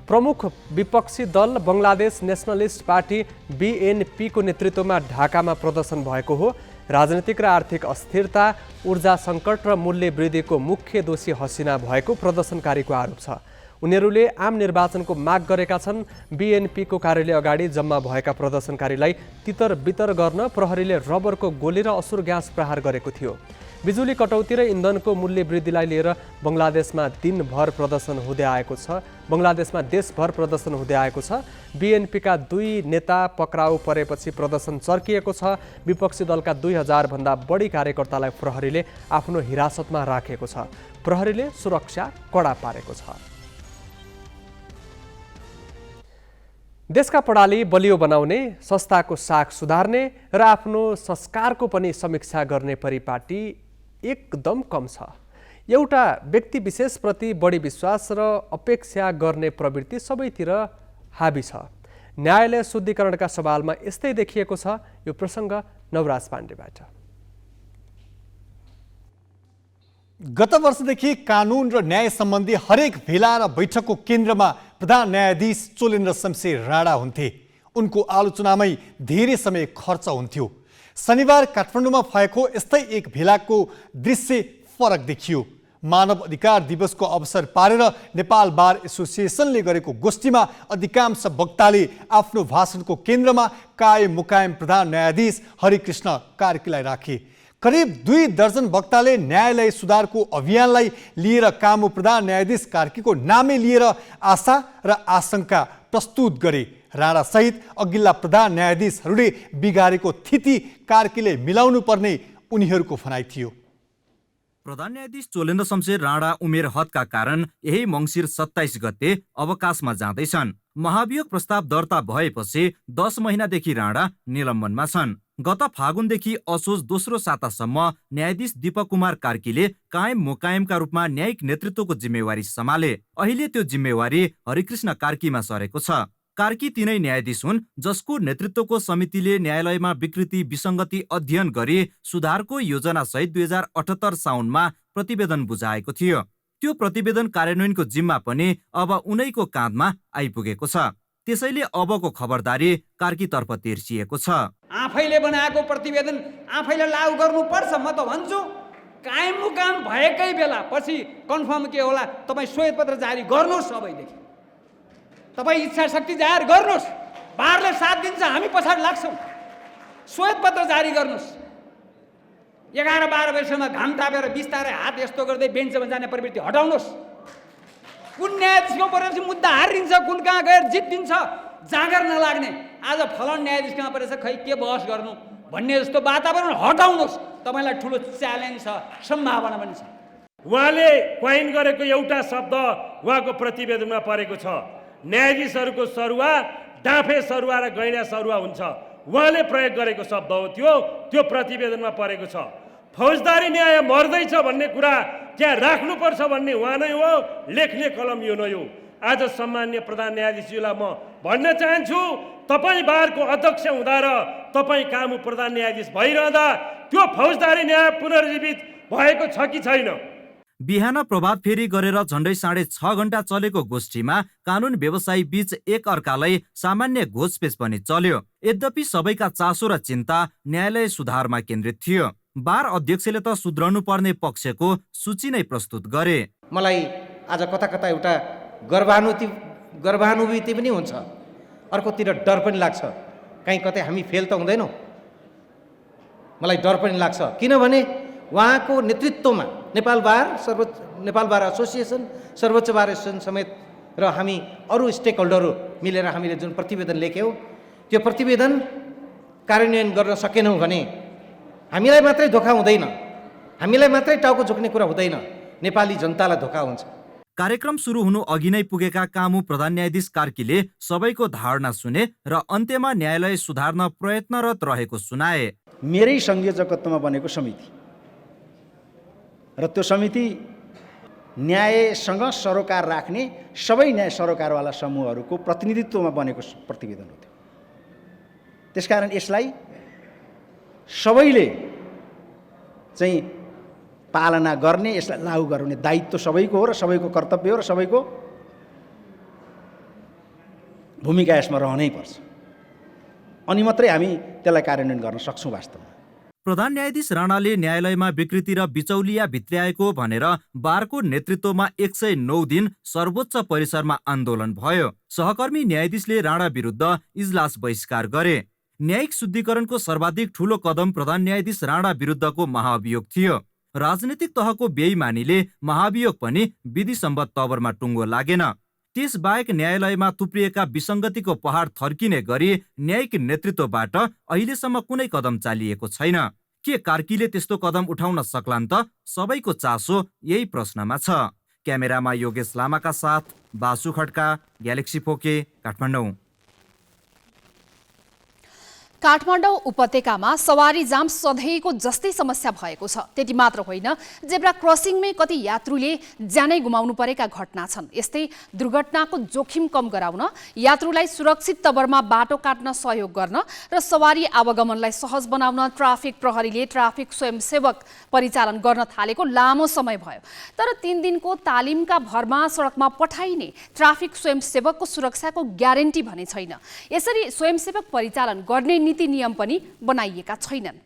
प्रमुख विपक्षी दल बङ्गलादेश नेसनलिस्ट पार्टी BNP को नेतृत्वमा ढाकामा प्रदर्शन भएको हो। राजनीतिक र आर्थिक अस्थिरता, ऊर्जा सङ्कट र मूल्य वृद्धिको मुख्य दोषी हसिना भएको प्रदर्शनकारीको आरोप छ। उनीहरूले आम निर्वाचनको माग गरेका छन्। BNP को कार्यालय अगाडि जम्मा भएका प्रदर्शनकारीलाई तितर बितर गर्न प्रहरीले रबरको गोली र असुर ग्यास प्रहार गरेको थियो। बिजुली कटौती र इन्धनको मूल्य वृद्धिलाई लिएर बङ्गलादेशमा दिनभर प्रदर्शन हुँदै आएको छ। बङ्गलादेशमा देशभर प्रदर्शन हुँदै आएको छ। BNP का 2 नेता पक्राउ परेपछि प्रदर्शन चर्किएको छ। विपक्षी दलका 2000 भन्दा बढी कार्यकर्तालाई प्रहरीले आफ्नो हिरासतमा राखेको छ। प्रहरीले सुरक्षा कडा पारेको छ। देशका प्रणाली बलियो बनाउने, संस्थाको साख सुधार्ने र आफ्नो संस्कारको पनि समीक्षा गर्ने परिपाटी एकदम कम छ। एउटा व्यक्ति विशेषप्रति बढी विश्वास र अपेक्षा गर्ने प्रवृत्ति सबैतिर हाबी छ। न्यायालय शुद्धिकरणका सवालमा यस्तै देखिएको छ। यो प्रसङ्ग नवराज पाण्डेबाट। गत वर्षदेखि कानुन र न्याय सम्बन्धी हरेक भेला र बैठकको केन्द्रमा प्रधान न्यायाधीश चोलेन्द्र शमशेर राणा हुन्थे। उनको आलोचनामै धेरै समय खर्च हुन्थ्यो। शनिबार काठमाडौँमा भएको यस्तै एक भेलाको दृश्य फरक देखियो। मानव अधिकार दिवसको अवसर पारेर नेपाल बार एसोसिएसनले गरेको गोष्ठीमा अधिकांश वक्ताले आफ्नो भाषणको केन्द्रमा कायम मुकायम प्रधान न्यायाधीश हरिकृष्ण कार्कीलाई राखे। करिब 2 दर्जन वक्ताले न्यायालय सुधारको अभियानलाई लिएर कामु प्रधान न्यायाधीश कार्कीको नामै लिएर आशा र आशंका प्रस्तुत गरे। राणा सहित अघिल्ला प्रधान न्यायाधीशहरूले बिगारेको स्थिति कार्कीले मिलाउनु पर्ने उनीहरूको भनाइ थियो। प्रधान न्यायाधीश चोलेन्द्र शमशेर राणा उमेर हदका कारण यही मङ्सिर 27 गते अवकाशमा जाँदैछन्। महाभियोग प्रस्ताव दर्ता भएपछि 10 महिनादेखि राणा निलम्बनमा छन्। गत फागुनदेखि असोज दोस्रो सातासम्म न्यायाधीश दीपक कुमार कार्कीले कायम मुकायमका रूपमा न्यायिक नेतृत्वको जिम्मेवारी सम्हाले। अहिले त्यो जिम्मेवारी हरिकृष्ण कार्कीमा सरेको छ। कार्की तिनै न्यायाधीश हुन् जसको नेतृत्वको समितिले न्यायालयमा विकृति विसङ्गति अध्ययन गरी सुधारको योजना सहित 2078 साउनमा प्रतिवेदन बुझाएको थियो। त्यो प्रतिवेदन कार्यान्वयनको जिम्मा पनि अब उनैको काँधमा आइपुगेको छ। त्यसैले अबको खबरदारी कार्कीतर्फ तिर्सिएको छ। आफैले बनाएको प्रतिवेदन आफैले लागू गर्नुपर्छ। म त भन्छु कायम मुकाम भएकै बेला पछि कन्फर्म के होला, तपाईँ श्वेतपत्र जारी गर्नुहोस्। सबैदेखि तपाईँ इच्छा शक्ति जाहेर गर्नुहोस्। बारले साथ दिन्छ, हामी पछाडि लाग्छौँ। श्वेतपत्र जारी गर्नुहोस्। 11-12 वर्षमा घाम तापेर बिस्तारै हात यस्तो गर्दै बेन्चमा जाने प्रवृत्ति हटाउनुहोस्। कुन न्यायाधीशको परेपछि मुद्दा हारिन्छ, कुन कहाँ गएर जित्दिन्छ, जाँगर नलाग्ने। आज फलन न्यायाधीश कहाँ परेछ, खै के बहस गर्नु भन्ने जस्तो वातावरण हटाउनुहोस्। तपाईँलाई ठुलो च्यालेन्ज छ, सम्भावना पनि छ। उहाँले क्वाइन गरेको एउटा शब्द उहाँको प्रतिवेदनमा परेको छ। न्यायाधीशहरूको सरुवा डाँफे सरुवा र गैँडा सरुवा हुन्छ। उहाँले प्रयोग गरेको शब्द हो त्यो प्रतिवेदनमा परेको छ। फौजदारी न्याय मर्दैछ भन्ने कुरा त्यहाँ राख्नुपर्छ भन्ने उहाँ नै हो, लेख्ने कलम यो नै हो। आज सम्मान्य प्रधान न्यायाधीशज्यूलाई म भन्न चाहन्छु, तपाईँ बारको अध्यक्ष हुँदा र तपाईँ कामु प्रधान न्यायाधीश भइरहँदा त्यो फौजदारी न्याय पुनर्जीवित भएको छ कि छैन? बिहान प्रभात फेरी गरेर झण्डै 6.5 घण्टा चलेको गोष्ठीमा कानुन व्यवसायी बीच एक अर्कालाई सामान्य घोषपेच पनि चल्यो। यद्यपि सबैका चासो र चिन्ता न्यायालय सुधारमा केन्द्रित थियो। बार अध्यक्षले त सुध्रनु पर्ने पक्षको सूची नै प्रस्तुत गरे। मलाई आज कता कता एउटा गर्वानुभूति पनि हुन्छ, अर्कोतिर डर पनि लाग्छ। कहीँ कतै हामी फेल त हुँदैनौँ। मलाई डर पनि लाग्छ, किनभने उहाँको नेतृत्वमा नेपाल बार एसोसिएसन, सर्वोच्च बार एसोसिएसन समेत र हामी अरू स्टेक होल्डरहरू मिलेर हामीले जुन प्रतिवेदन लेख्यौँ, त्यो प्रतिवेदन कार्यान्वयन गर्न सकेनौँ भने हामीलाई मात्रै धोका हुँदैन, हामीलाई मात्रै टाउको झुक्ने कुरा हुँदैन, नेपाली जनतालाई धोका हुन्छ। कार्यक्रम सुरु हुनु अघि नै पुगेका कामु प्रधान न्यायाधीश कार्कीले सबैको धारणा सुने र अन्त्यमा न्यायालय सुधार्न प्रयत्नरत रहेको सुनाए। मेरै संयोजकत्वमा बनेको समिति र त्यो समिति न्यायसँग सरोकार राख्ने सबै न्याय सरोकारवाला समूहहरूको प्रतिनिधित्वमा बनेको प्रतिवेदन हो। त्यसकारण यसलाई सबैले चाहिँ पालना गर्ने, यसलाई लागू गराउने दायित्व सबैको हो र सबैको कर्तव्य हो र सबैको भूमिका यसमा रहनै पर्छ। अनि मात्रै हामी त्यसलाई कार्यान्वयन गर्न सक्छौँ। वास्तवमा प्रधान न्यायाधीश राणाले न्यायालयमा विकृति र बिचौलिया भित्र्याएको भनेर बारको नेतृत्वमा 109 दिन सर्वोच्च परिसरमा आन्दोलन भयो। सहकर्मी न्यायाधीशले राणा विरुद्ध इजलास बहिष्कार गरे। न्यायिक शुद्धिकरणको सर्वाधिक ठूलो कदम प्रधान न्यायाधीश राणा विरुद्धको महाभियोग थियो। राजनीतिक तहको बेइमानीले महाभियोग पनि विधिसम्मत तवरमा टुङ्गो लागेन। त्यसबाहेक न्यायालयमा थुप्रिएका विसङ्गतिको पहाड थर्किने गरी न्यायिक नेतृत्वबाट अहिलेसम्म कुनै कदम चालिएको छैन। के कार्कीले त्यस्तो कदम उठाउन सक्लान् त? सबैको चासो यही प्रश्नमा छ। क्यामेरामा योगेश लामाका साथ बासु खड्का, ग्यालेक्सी फोके, काठमाडौँ। काठमाडौँ उपत्यकामा सवारी जाम सधैँको जस्तै समस्या भएको छ। त्यति मात्र होइन, जेब्रा क्रसिङमै कति यात्रुले ज्यानै गुमाउनु परेका घटना छन्। यस्तै दुर्घटनाको जोखिम कम गराउन, यात्रुलाई सुरक्षित तवरमा बाटो काट्न सहयोग गर्न र सवारी आवागमनलाई सहज बनाउन ट्राफिक प्रहरीले ट्राफिक स्वयंसेवक परिचालन गर्न थालेको लामो समय भयो। तर 3 दिनको तालिमका भरमा सडकमा पठाइने ट्राफिक स्वयंसेवकको सुरक्षाको ग्यारेन्टी भने छैन। यसरी स्वयंसेवक परिचालन गर्ने नीति नियम पनि बनाइएका छैनन्।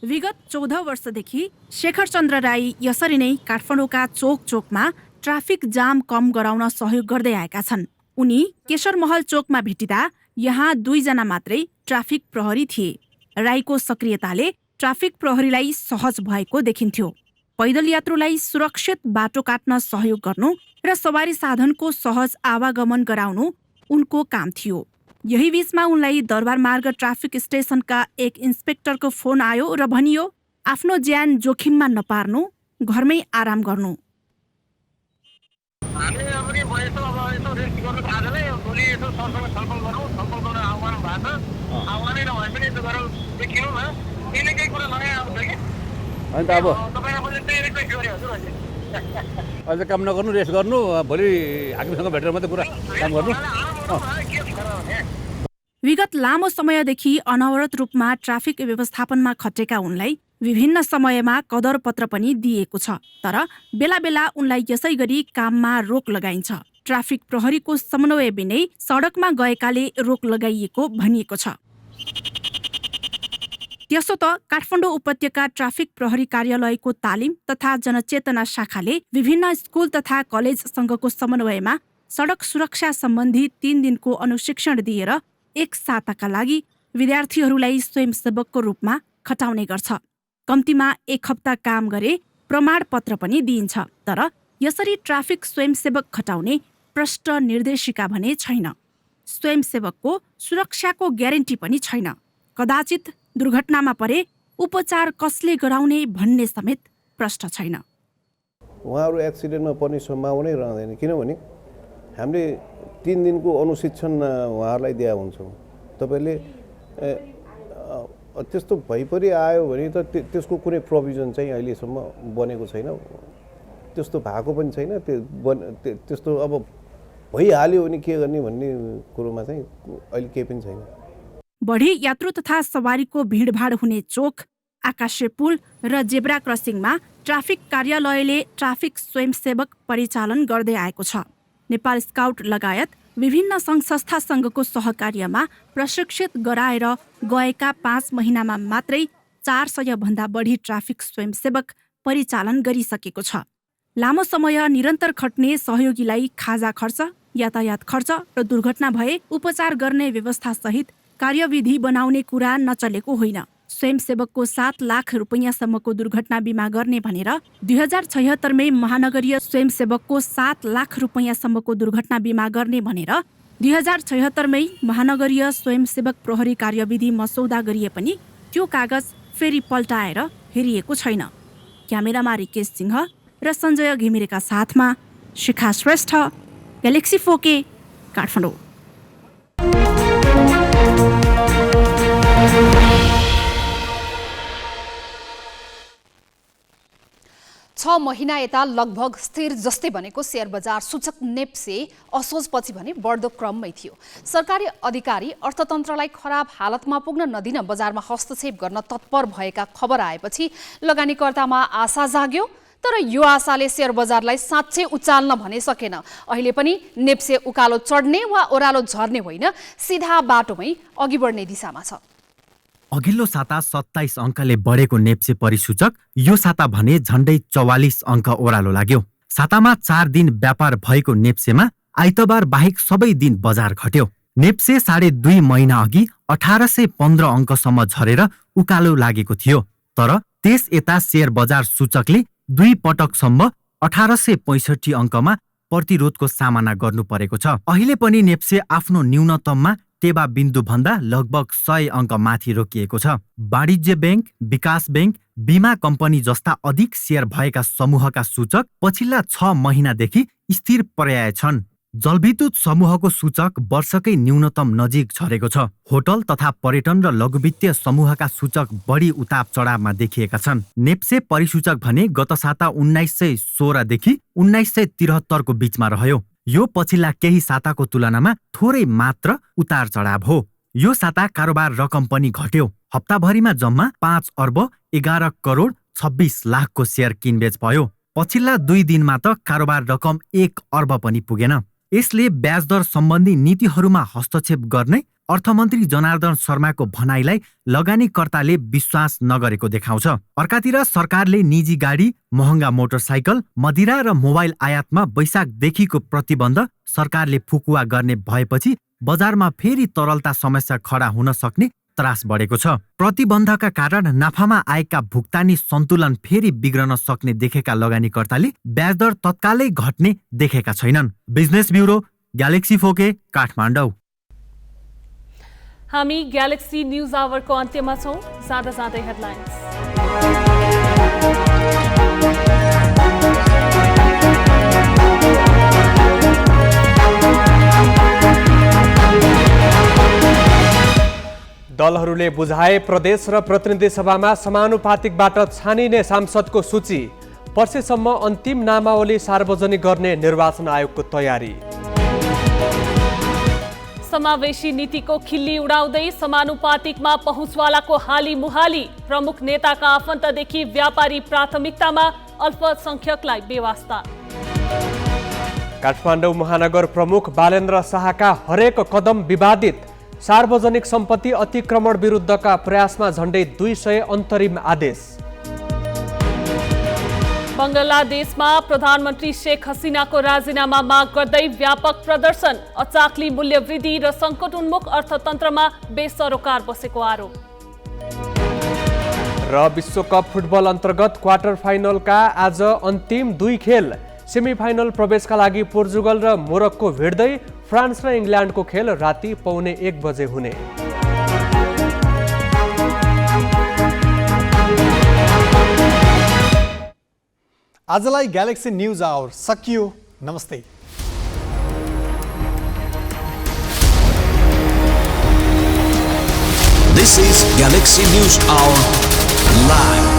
विगत 14 वर्षदेखि शेखर चन्द्र राई यसरी नै काठमाडौँका चोक चोकमा ट्राफिक जाम कम गराउन सहयोग गर्दै आएका छन्। उनी केशरमहल चोकमा भेटिँदा यहाँ 2 जना मात्रै ट्राफिक प्रहरी थिए। राईको सक्रियताले ट्राफिक प्रहरीलाई सहज भएको देखिन्थ्यो। पैदल यात्रुलाई सुरक्षित बाटो काट्न सहयोग गर्नु र सवारी साधनको सहज आवागमन गराउनु उनको काम थियो। यही बीचमा उनलाई दरबार मार्ग ट्राफिक स्टेशनका एक इन्स्पेक्टरको फोन आयो र भनियो आफ्नो ज्यान जोखिममा नपार्नु, घरमै आराम गर्नु। अहिले काम नगर्नु, रेस्ट गर्नु, भोलि हाकिमसँग भेटेर मात्रै कुरा काम गर्नु। विगत लामो समयदेखि अनवरत रूपमा ट्राफिक व्यवस्थापनमा खटेका उनलाई विभिन्न समयमा कदर पत्र पनि दिएको छ। तर बेला बेला उनलाई यसै गरी काममा रोक लगाइन्छ। ट्राफिक प्रहरीको समन्वय बिनै सडकमा गएकाले रोक लगाइएको भनिएको छ। त्यसो त काठमाडौँ उपत्यका ट्राफिक प्रहरी कार्यालयको तालिम तथा जनचेतना शाखाले विभिन्न स्कुल तथा कलेजसँगको समन्वयमा सडक सुरक्षा सम्बन्धी 3 दिनको अनुशिक्षण दिएर 1 साताका लागि विद्यार्थीहरूलाई स्वयंसेवकको रूपमा खटाउने गर्छ। कम्तीमा 1 हप्ता काम गरे प्रमाणपत्र पनि दिइन्छ। तर यसरी ट्राफिक स्वयंसेवक खटाउने प्रष्ट निर्देशिका भने छैन। स्वयंसेवकको सुरक्षाको ग्यारेन्टी पनि छैन। कदाचित दुर्घटनामा परे उपचार कसले गराउने भन्ने समेत प्रश्न छैन। उहाँहरू एक्सिडेन्टमा पर्ने सम्भावनै रहँदैन, किनभने हामीले 3 दिनको अनुशिक्षण उहाँहरूलाई दिया हुन्छौँ। तपाईँले त्यस्तो भइपरि आयो भने त त्यसको कुनै प्रोभिजन चाहिँ अहिलेसम्म बनेको छैन, त्यस्तो भएको पनि छैन। त्यस्तो अब भइहाल्यो भने के गर्ने भन्ने कुरोमा चाहिँ अहिले केही पनि छैन। बढी यात्रु तथा सवारीको भिडभाड हुने चोक, आकाशे पुल र जेब्रा क्रसिङमा ट्राफिक कार्यालयले ट्राफिक स्वयंसेवक परिचालन गर्दै आएको छ। नेपाल स्काउट लगायत विभिन्न सङ्घ संस्थासँगको सहकार्यमा प्रशिक्षित गराएर गएका 5 महिनामा मात्रै 400 भन्दा बढी ट्राफिक स्वयंसेवक परिचालन गरिसकेको छ। लामो समय निरन्तर खट्ने सहयोगीलाई खाजा खर्च, यातायात खर्च र दुर्घटना भए उपचार गर्ने व्यवस्था सहित कार्यविधि बनाउने कुरा नचलेको होइन। स्वयंसेवकको 7 लाख रुपैयाँसम्मको दुर्घटना बिमा गर्ने भनेर 2076 मै महानगरीय स्वयंसेवकको 7 लाख रुपैयाँसम्मको दुर्घटना बिमा गर्ने भनेर 2076 मै महानगरीय स्वयंसेवक प्रहरी कार्यविधि मसौदा गरिए पनि त्यो कागज फेरि पल्टाएर हेरिएको छैन। क्यामेरामा रिकेश सिंह र सञ्जय घिमिरेका साथमा शिखा श्रेष्ठ, ग्यालेक्सी फोके, काठमाडौँ। 6 महिना यता लगभग स्थिर जस्तै बनेको शेयर बजार सूचक नेप्से असोजपछि भने बढ्दो क्रममै थियो। सरकारी अधिकारी अर्थतन्त्रलाई खराब हालतमा पुग्न नदिन बजारमा हस्तक्षेप गर्न तत्पर भएका खबर आएपछि लगानीकर्तामा आशा जाग्यो। तर यो आशाले शेयर बजारलाई साँच्चै उचाल्न भने सकेन। अहिले पनि नेप्से उकालो चढ्ने वा ओह्रालो झर्ने होइन, सिधा बाटोमै अघि बढ्ने दिशामा छ। अघिल्लो साता 27 अङ्कले बढेको नेप्से परिसूचक यो साता भने झण्डै 44 अङ्क ओह्रालो लाग्यो। सातामा 4 दिन व्यापार भएको नेप्सेमा आइतबार बाहेक सबै दिन बजार घट्यो। नेप्से 2.5 महिना अघि 1815 अङ्कसम्म झरेर उकालो लागेको थियो। तर त्यस यता शेयर बजार सूचकले 2 पटकसम्म 1865 अङ्कमा प्रतिरोधको सामना गर्नु परेको छ। अहिले पनि नेप्से आफ्नो न्यूनतममा टेबा बिन्दुभन्दा लगभग 100 अङ्क माथि रोकिएको छ। वाणिज्य ब्याङ्क, विकास ब्याङ्क, बीमा कम्पनी जस्ता अधिक शेयर भएका समूहका सूचक पछिल्ला 6 महिनादेखि स्थिर पर्याय छन्। जलविद्युत समूहको सूचक वर्षकै न्यूनतम नजिक झरेको छ। होटल तथा पर्यटन र लघुवित्तीय समूहका सूचक बढी उताप चढावमा देखिएका छन्। नेप्से परिसूचक भने गत साता 1916 देखि 1973 को बीचमा रह्यो। यो पछिल्ला केही साताको तुलनामा थोरै मात्र उतार चढाव हो। यो साता कारोबार रकम पनि घट्यो। हप्ताभरिमा जम्मा 5 अर्ब 11 करोड 26 लाखको शेयर किनबेच भयो। पछिल्ला 2 दिनमा त कारोबार रकम 1 अर्ब पनि पुगेन। यसले ब्याज दर सम्बन्धी नीतिहरूमा हस्तक्षेप गर्ने अर्थमन्त्री जनार्दन शर्माको भनाइलाई लगानीकर्ताले विश्वास नगरेको देखाउँछ। अर्कातिर सरकारले निजी गाडी, महँगा मोटरसाइकल, मदिरा र मोबाइल आयातमा वैशाखदेखिको प्रतिबन्ध सरकारले फुकुवा गर्ने भएपछि बजारमा फेरि तरलता समस्या खडा हुन सक्ने त्रास बढेको छ। प्रतिबन्धका कारण नाफामा आएका भुक्तानी सन्तुलन फेरि बिग्रन सक्ने देखेका लगानीकर्ताले ब्याज दर तत्कालै घट्ने देखेका छैनन्। Business bureau, galaxy four K, Kathmandu. हामी ग्यालेक्सी न्यूज आवरको अन्त्यमा छौं। सादा सादै हेडलाइन्स। दलहरूले बुझाए प्रदेश र प्रतिनिधि सभामा समानुपातिकबाट छानिने सांसदको सूची। पर्सेसम्म अन्तिम नामावली सार्वजनिक गर्ने निर्वाचन आयोगको तयारी। समावेशी नीतिको खिल्ली उडाउँदै समानुपातिकमा पहुँचवालाको हाली मुहाली। प्रमुख नेताका आफन्तदेखि व्यापारी प्राथमिकतामा, अल्पसंख्यकलाई बेवास्ता। काठमाडौँ महानगर प्रमुख बालेन्द्र शाहका हरेक कदम विवादित। सार्वजनिक सम्पत्ति अतिक्रमण विरुद्धका प्रयासमा झण्डै 200 अन्तरिम आदेश। बङ्गलादेशमा प्रधानमन्त्री शेख हसिनाको राजीनामा माग गर्दै व्यापक प्रदर्शन। अचाक्ली मूल्य वृद्धि र सङ्कटोन्मुख अर्थतन्त्रमा बेसरोकार बसेको आरोप। र विश्वकप फुटबल अन्तर्गत क्वार्टर फाइनलका आज अन्तिम 2 खेल। सेमिफाइनल प्रवेशका लागि पोर्चुगल र मोरक्को भिड्दै फ्रान्स र इङ्ल्यान्डको खेल राति 1:15 बजे हुने। आजलाई ग्यालेक्सी न्यूज आवर सकियो। नमस्ते। This is Galaxy News Hour Live.